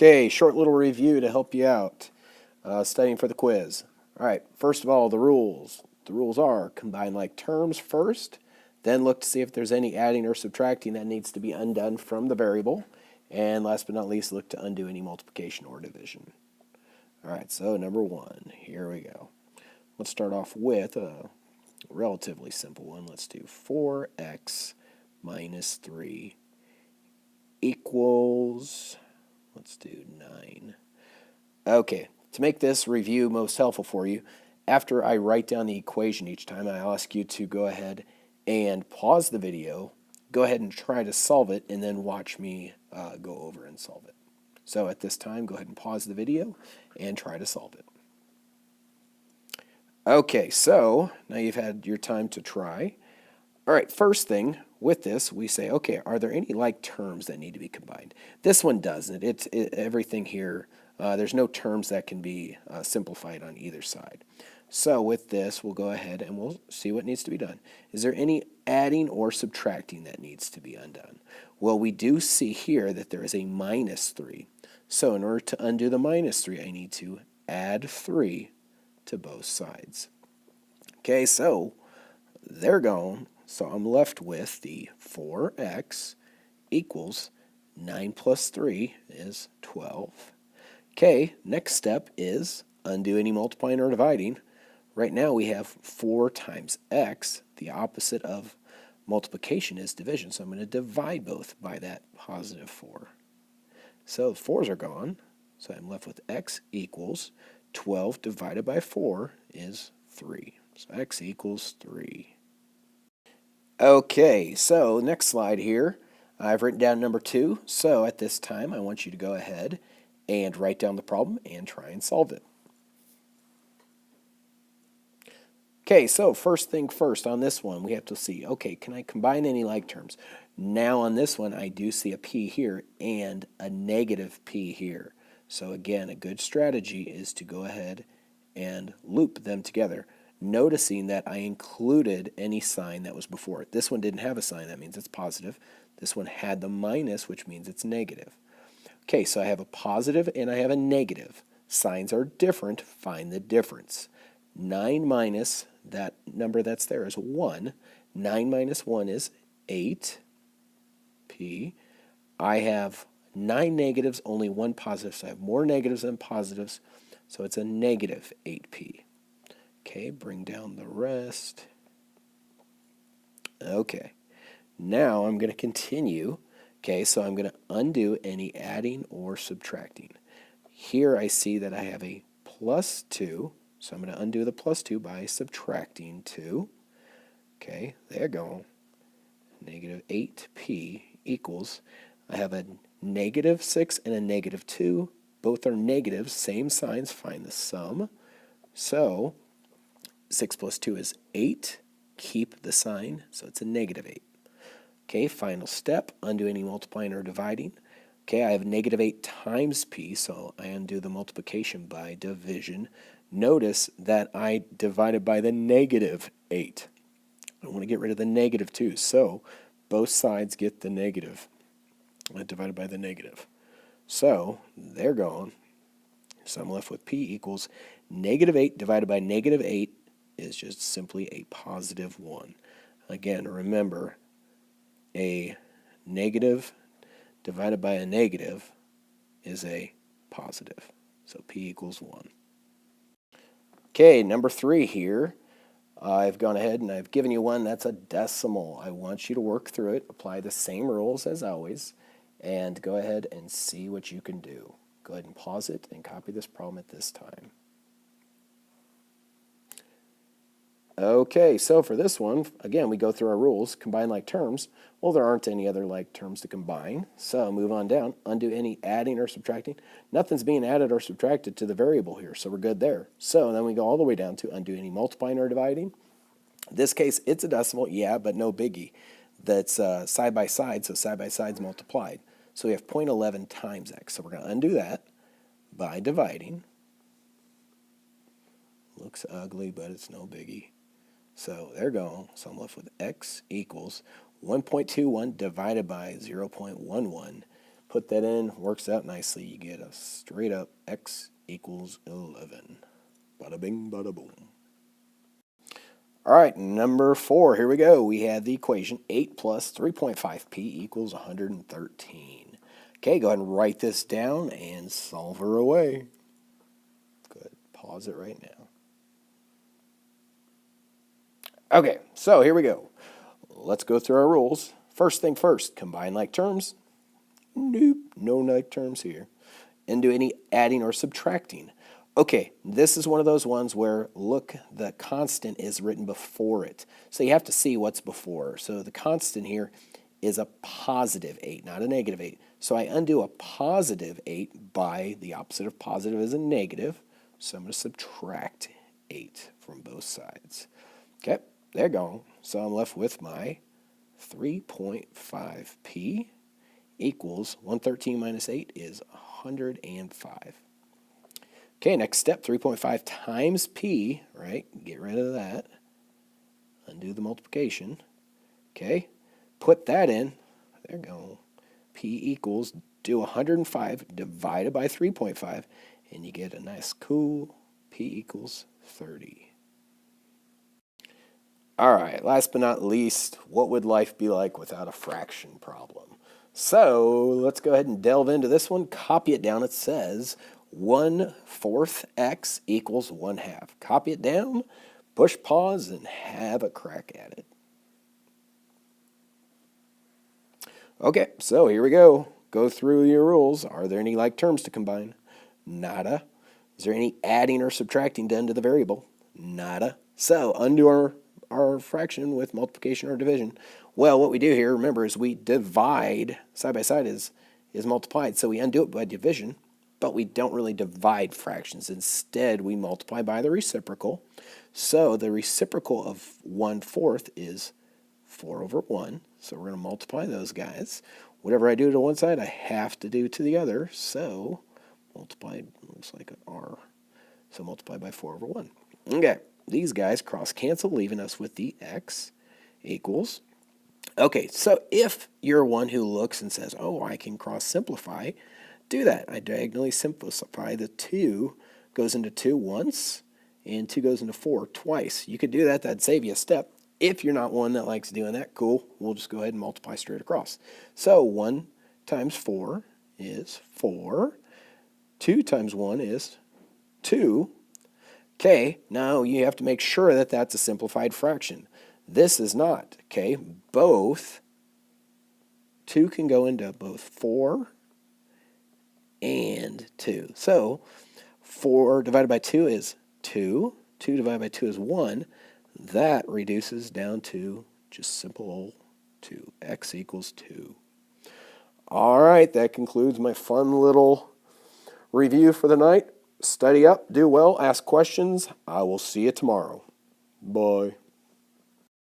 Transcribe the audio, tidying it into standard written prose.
Okay, short little review to help you out studying for the quiz. All right, first of all, the rules. The rules are combine like terms first, then look to see if there's any adding or subtracting that needs to be undone from the variable, and last but not least, look to undo any multiplication or division. All right, so number one, here we go. Let's start off with a relatively simple one. Let's do 4x minus 3 equals, let's do 9. Okay, to make this review most helpful for you, after I write down the equation each time, I'll ask you to go ahead and pause the video, go ahead and try to solve it, and then watch me go over and solve it. So at this time, go ahead and pause the video and try to solve it. Okay, so now you've had your time to try. All right, first thing with this, we say, okay, are there any like terms that need to be combined? This one doesn't. It's everything here. There's no terms that can be simplified on either side. So with this, we'll go ahead and we'll see what needs to be done. Is there any adding or subtracting that needs to be undone? Well, we do see here that there is a minus 3. So in order to undo the minus 3, I need to add 3 to both sides. Okay, so they're gone. So I'm left with the 4x equals 9 plus 3 is 12. Okay, next step is undo any multiplying or dividing. Right now we have 4 times x. The opposite of multiplication is division, so I'm going to divide both by that positive 4. So 4's are gone, so I'm left with x equals 12 divided by 4 is 3. So x equals 3. Okay, so next slide here, I've written down number 2. So at this time, I want you to go ahead and write down the problem and try and solve it. Okay, so first thing first on this one, we have to see, okay, can I combine any like terms? Now on this one, I do see a p here and a negative p here. So again, a good strategy is to go ahead and loop them together, noticing that I included any sign that was before it. This one didn't have a sign, that means it's positive. This one had the minus, which means it's negative. Okay, so I have a positive and I have a negative. Signs are different, find the difference. 9 minus that number that's there is 1. 9 minus 1 is 8p. I have 9 negatives, only 1 positive, so I have more negatives than positives, so it's a negative 8p. Okay, bring down the rest. Okay, now I'm going to continue. Okay, so I'm going to undo any adding or subtracting. Here I see that I have a plus 2, so I'm going to undo the plus 2 by subtracting 2. Okay, there you go. Negative 8p equals, I have a negative 6 and a negative 2. Both are negatives, same signs, find the sum. So 6 plus 2 is 8. Keep the sign, so it's a negative 8. Okay, final step, undo any multiplying or dividing. Okay, I have negative 8 times p, so I undo the multiplication by division. Notice that I divided by the negative 8. I want to get rid of the negative 2, so both sides get the negative. I divided by the negative. So they're gone. So I'm left with p equals negative 8 divided by negative 8 is just simply a positive 1. Again, remember, a negative divided by a negative is a positive. So p equals 1. Okay, number 3 here. I've gone ahead and I've given you one that's a decimal. I want you to work through it, apply the same rules as always, and go ahead and see what you can do. Go ahead and pause it and copy this problem at this time. Okay, so for this one, again, we go through our rules, combine like terms. Well, there aren't any other like terms to combine, so move on down, undo any adding or subtracting. Nothing's being added or subtracted to the variable here, so we're good there. So then we go all the way down to undo any multiplying or dividing. In this case, it's a decimal, yeah, but no biggie. That's side by side, so side by side's multiplied. So we have 0.11 times x, so we're going to undo that by dividing. Looks ugly, but it's no biggie. So there you go. So I'm left with x equals 1.21 divided by 0.11 Put that in, works out nicely. You get a straight up x equals 11. Bada bing, bada boom. All right, number 4, here we go. We have the equation 8 plus 3.5p equals 113. Okay, go ahead and write this down and solve her away. Good, pause it right now. Okay, so here we go. Let's go through our rules. First thing first, combine like terms. Nope, no like terms here. And do any adding or subtracting. Okay, this is one of those ones where, look, the constant is written before it. So you have to see what's before. So the constant here is a positive 8, not a negative 8. So I undo a positive 8 by the opposite of positive is a negative. So I'm going to subtract 8 from both sides. Okay, there you go. So I'm left with my 3.5p equals 113 minus 8 is 105. Okay, next step, 3.5 times p, right? Get rid of that. Undo the multiplication. Okay, put that in. There you go. P equals, do 105 divided by 3.5, and you get a nice cool p equals 30. All right, last but not least, what would life be like without a fraction problem? So let's go ahead and delve into this one. Copy it down. It says 1/4 x equals 1/2. Copy it down, push pause, and have a crack at it. Okay, so here we go. Go through your rules. Are there any like terms to combine? Nada. Is there any adding or subtracting done to the variable? Nada. So undo our fraction with multiplication or division. Well, what we do here, remember, is we divide. Side by side is multiplied, so we undo it by division, but we don't really divide fractions. Instead, we multiply by the reciprocal. So the reciprocal of 1/4 is 4/1. So we're going to multiply those guys. Whatever I do to one side, I have to do to the other. So multiplied looks like an R. So multiply by 4/1. Okay, these guys cross cancel, leaving us with the x equals. Okay, so if you're one who looks and says, oh, I can cross simplify, do that. I diagonally simplify. The 2 goes into 2 once, and 2 goes into 4 twice. You could do that. That'd save you a step. If you're not one that likes doing that, cool. We'll just go ahead and multiply straight across. So 1 times 4 is 4. 2 times 1 is 2. Okay, now you have to make sure that that's a simplified fraction. This is not, okay? Both, 2 can go into both 4 and 2. So 4 divided by 2 is 2. 2 divided by 2 is 1. That reduces down to just simple old 2. X equals 2. All right, that concludes my fun little review for the night. Study up, do well, ask questions. I will see you tomorrow. Bye.